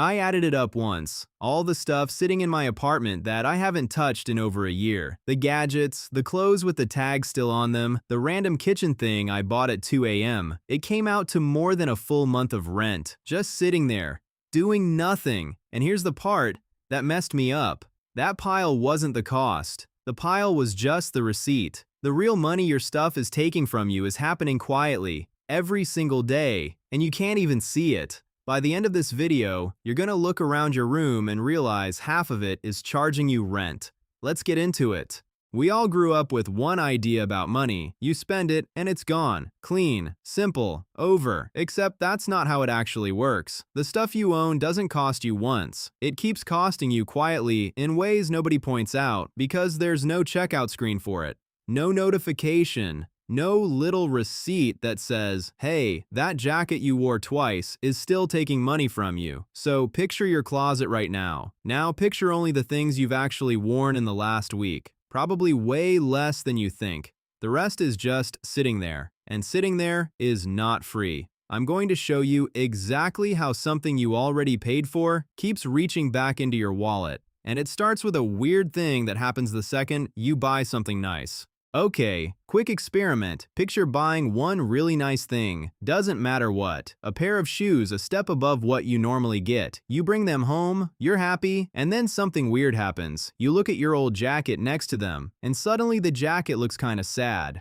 I added it up once. All the stuff sitting in my apartment that I haven't touched in over a year. The gadgets, the clothes with the tags still on them, the random kitchen thing I bought at 2 a.m. It came out to more than a full month of rent, just sitting there, doing nothing. And here's the part that messed me up. That pile wasn't the cost. The pile was just the receipt. The real money your stuff is taking from you is happening quietly, every single day, and you can't even see it. By the end of this video, you're gonna look around your room and realize half of it is charging you rent. Let's get into it. We all grew up with one idea about money. You spend it and it's gone. Clean, simple, over. Except that's not how it actually works. The stuff you own doesn't cost you once. It keeps costing you quietly in ways nobody points out because there's no checkout screen for it. No notification. No little receipt that says, hey, that jacket you wore twice is still taking money from you. So picture your closet right now. Now picture only the things you've actually worn in the last week. Probably way less than you think. The rest is just sitting there. And sitting there is not free. I'm going to show you exactly how something you already paid for keeps reaching back into your wallet. And it starts with a weird thing that happens the second you buy something nice. Okay, quick experiment. Picture buying one really nice thing. Doesn't matter what. A pair of shoes a step above what you normally get. You bring them home, you're happy, and then something weird happens. You look at your old jacket next to them, and suddenly the jacket looks kinda sad.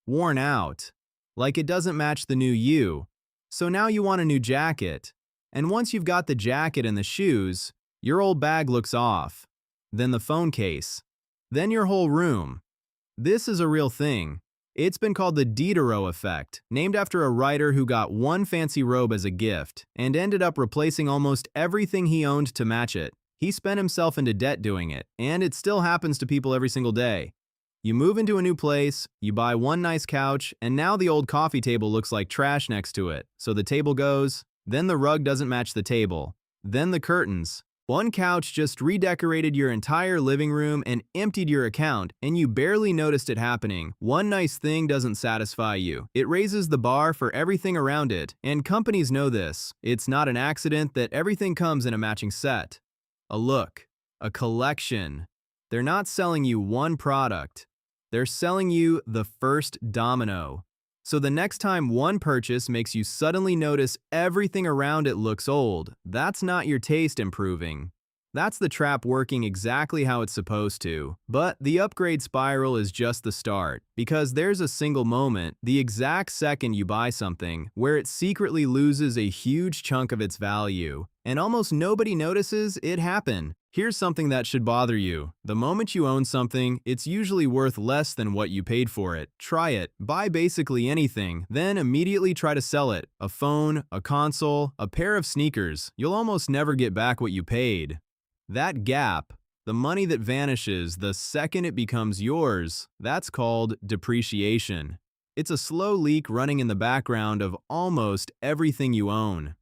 Worn out. Like it doesn't match the new you. So now you want a new jacket. And once you've got the jacket and the shoes, your old bag looks off. Then the phone case. Then your whole room. This is a real thing. It's been called the Diderot Effect, named after a writer who got one fancy robe as a gift and ended up replacing almost everything he owned to match it. He spent himself into debt doing it, and it still happens to people every single day. You move into a new place, you buy one nice couch, and now the old coffee table looks like trash next to it. So the table goes, then the rug doesn't match the table, then the curtains. One couch just redecorated your entire living room and emptied your account, and you barely noticed it happening. One nice thing doesn't satisfy you. It raises the bar for everything around it, and companies know this. It's not an accident that everything comes in a matching set. A look, a collection. They're not selling you one product. They're selling you the first domino. So the next time one purchase makes you suddenly notice everything around it looks old, that's not your taste improving. That's the trap working exactly how it's supposed to. But the upgrade spiral is just the start, because there's a single moment, the exact second you buy something, where it secretly loses a huge chunk of its value, and almost nobody notices it happen. Here's something that should bother you. The moment you own something, it's usually worth less than what you paid for it. Try it. Buy basically anything, then immediately try to sell it. A phone, a console, a pair of sneakers. You'll almost never get back what you paid. That gap, the money that vanishes the second it becomes yours, that's called depreciation. It's a slow leak running in the background of almost everything you own.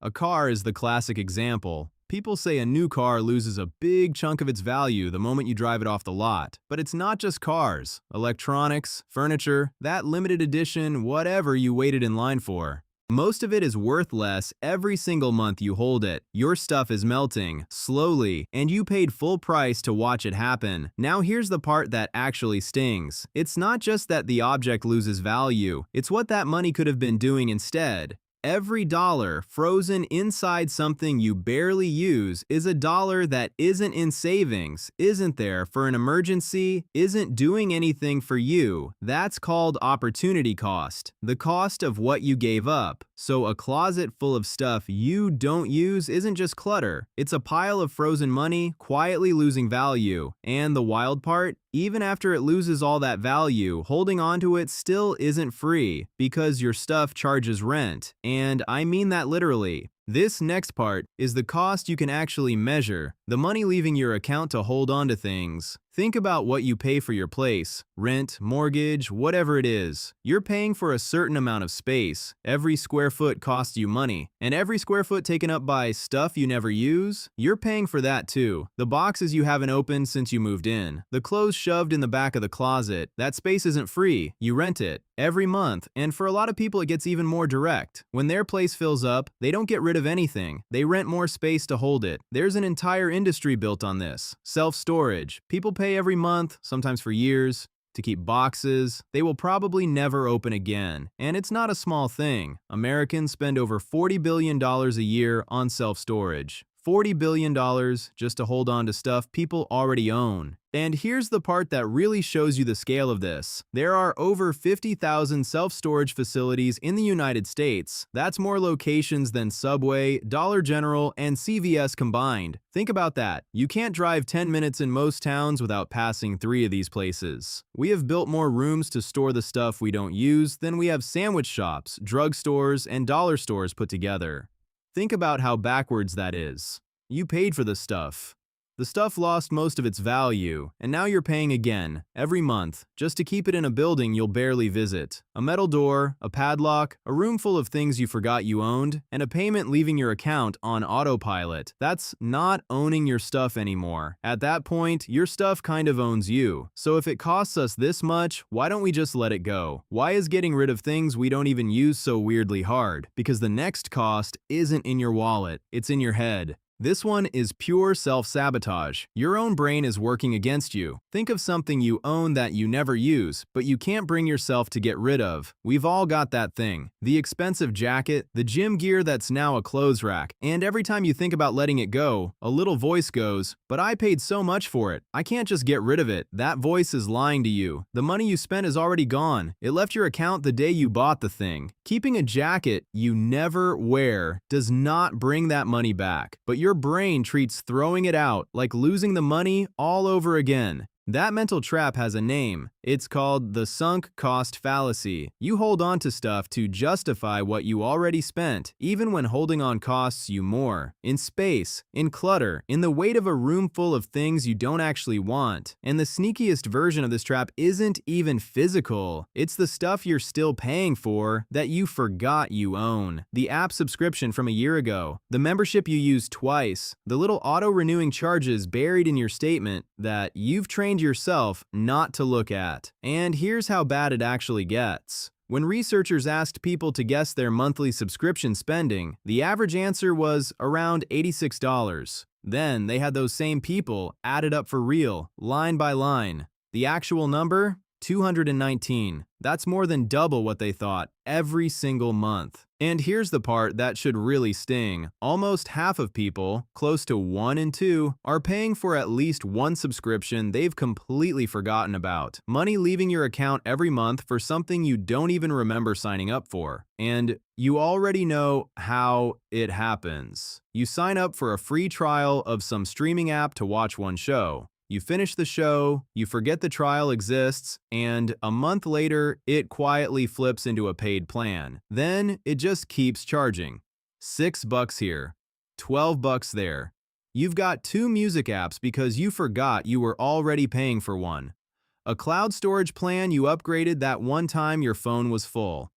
A car is the classic example. People say a new car loses a big chunk of its value the moment you drive it off the lot. But it's not just cars, electronics, furniture, that limited edition, whatever you waited in line for. Most of it is worth less every single month you hold it. Your stuff is melting, slowly, and you paid full price to watch it happen. Now here's the part that actually stings. It's not just that the object loses value, it's what that money could have been doing instead. Every dollar frozen inside something you barely use is a dollar that isn't in savings, isn't there for an emergency, isn't doing anything for you. That's called opportunity cost, the cost of what you gave up. So a closet full of stuff you don't use isn't just clutter. It's a pile of frozen money quietly losing value. And the wild part? Even after it loses all that value, holding onto it still isn't free because your stuff charges rent. And I mean that literally. This next part is the cost you can actually measure, the money leaving your account to hold on to things. Think about what you pay for your place, rent, mortgage, whatever it is. You're paying for a certain amount of space. Every square foot costs you money. And every square foot taken up by stuff you never use, you're paying for that too. The boxes you haven't opened since you moved in. The clothes shoved in the back of the closet. That space isn't free. You rent it. every month, and for a lot of people it gets even more direct. When their place fills up, they don't get rid of anything. They rent more space to hold it. There's an entire industry built on this. Self-storage. People pay every month, sometimes for years, to keep boxes they will probably never open again. And it's not a small thing. Americans spend over $40 billion a year on self-storage. $40 billion just to hold on to stuff people already own. And here's the part that really shows you the scale of this. There are over 50,000 self-storage facilities in the United States. That's more locations than Subway, Dollar General, and CVS combined. Think about that. You can't drive 10 minutes in most towns without passing 3 of these places. We have built more rooms to store the stuff we don't use than we have sandwich shops, drugstores, and dollar stores put together. Think about how backwards that is. You paid for the stuff. The stuff lost most of its value, and now you're paying again, every month, just to keep it in a building you'll barely visit. A metal door, a padlock, a room full of things you forgot you owned, and a payment leaving your account on autopilot. That's not owning your stuff anymore. At that point, your stuff kind of owns you. So if it costs us this much, why don't we just let it go? Why is getting rid of things we don't even use so weirdly hard? Because the next cost isn't in your wallet, it's in your head. This one is pure self-sabotage. Your own brain is working against you. Think of something you own that you never use, but you can't bring yourself to get rid of. We've all got that thing. The expensive jacket, the gym gear that's now a clothes rack, and every time you think about letting it go, a little voice goes, "But I paid so much for it. I can't just get rid of it." That voice is lying to you. The money you spent is already gone. It left your account the day you bought the thing. Keeping a jacket you never wear does not bring that money back, but your brain treats throwing it out like losing the money all over again. That mental trap has a name. It's called the sunk cost fallacy. You hold on to stuff to justify what you already spent, even when holding on costs you more. In space, in clutter, in the weight of a room full of things you don't actually want. And the sneakiest version of this trap isn't even physical. It's the stuff you're still paying for that you forgot you own. The app subscription from a year ago, the membership you used twice, the little auto-renewing charges buried in your statement that you've trained yourself not to look at. And here's how bad it actually gets. When researchers asked people to guess their monthly subscription spending, the average answer was around $86. Then they had those same people add it up for real, line by line. The actual number? 219. That's more than double what they thought every single month. And here's the part that should really sting. Almost half of people, close to 1 in 2, are paying for at least one subscription they've completely forgotten about. Money leaving your account every month for something you don't even remember signing up for. And you already know how it happens. You sign up for a free trial of some streaming app to watch one show. You finish the show, you forget the trial exists, and a month later, it quietly flips into a paid plan. Then it just keeps charging. $6 here, $12 there. You've got 2 music apps because you forgot you were already paying for one. A cloud storage plan you upgraded that one time your phone was full.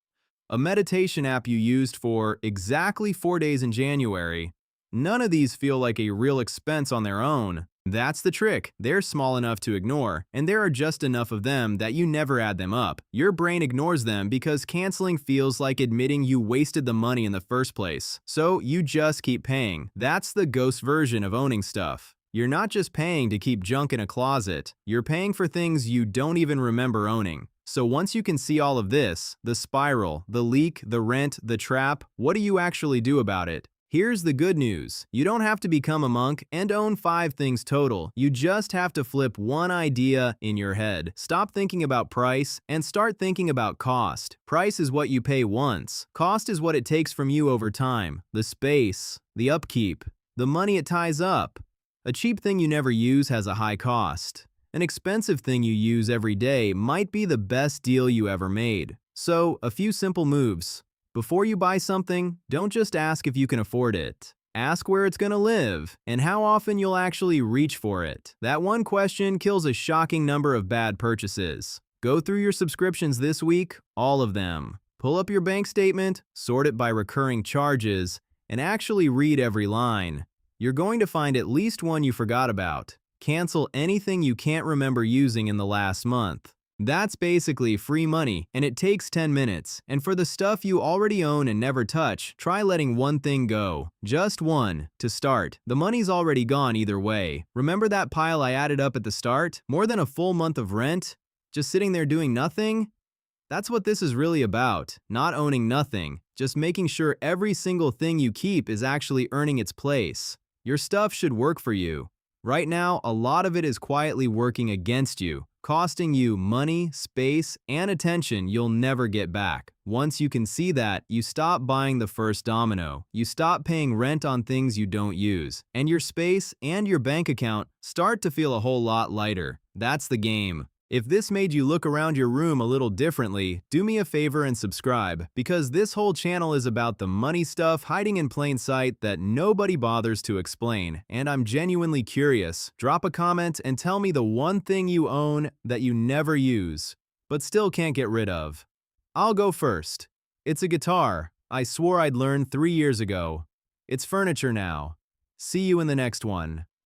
A meditation app you used for exactly 4 days in January. None of these feel like a real expense on their own. That's the trick. They're small enough to ignore, and there are just enough of them that you never add them up. Your brain ignores them because canceling feels like admitting you wasted the money in the first place. So you just keep paying. That's the ghost version of owning stuff. You're not just paying to keep junk in a closet. You're paying for things you don't even remember owning. So once you can see all of this, the spiral, the leak, the rent, the trap, what do you actually do about it? Here's the good news. You don't have to become a monk and own 5 things total. You just have to flip one idea in your head. Stop thinking about price and start thinking about cost. Price is what you pay once. Cost is what it takes from you over time. The space, the upkeep, the money it ties up. A cheap thing you never use has a high cost. An expensive thing you use every day might be the best deal you ever made. So, a few simple moves. Before you buy something, don't just ask if you can afford it. Ask where it's going to live and how often you'll actually reach for it. That one question kills a shocking number of bad purchases. Go through your subscriptions this week, all of them. Pull up your bank statement, sort it by recurring charges, and actually read every line. You're going to find at least one you forgot about. Cancel anything you can't remember using in the last month. That's basically free money, and it takes 10 minutes. And for the stuff you already own and never touch, try letting one thing go. Just one. To start. The money's already gone either way. Remember that pile I added up at the start? More than a full month of rent? Just sitting there doing nothing? That's what this is really about. Not owning nothing. Just making sure every single thing you keep is actually earning its place. Your stuff should work for you. Right now, a lot of it is quietly working against you, costing you money, space, and attention you'll never get back. Once you can see that, you stop buying the first domino. You stop paying rent on things you don't use, and your space and your bank account start to feel a whole lot lighter. That's the game. If this made you look around your room a little differently, do me a favor and subscribe, because this whole channel is about the money stuff hiding in plain sight that nobody bothers to explain, and I'm genuinely curious. Drop a comment and tell me the one thing you own that you never use, but still can't get rid of. I'll go first. It's a guitar. I swore I'd learn 3 years ago. It's furniture now. See you in the next one.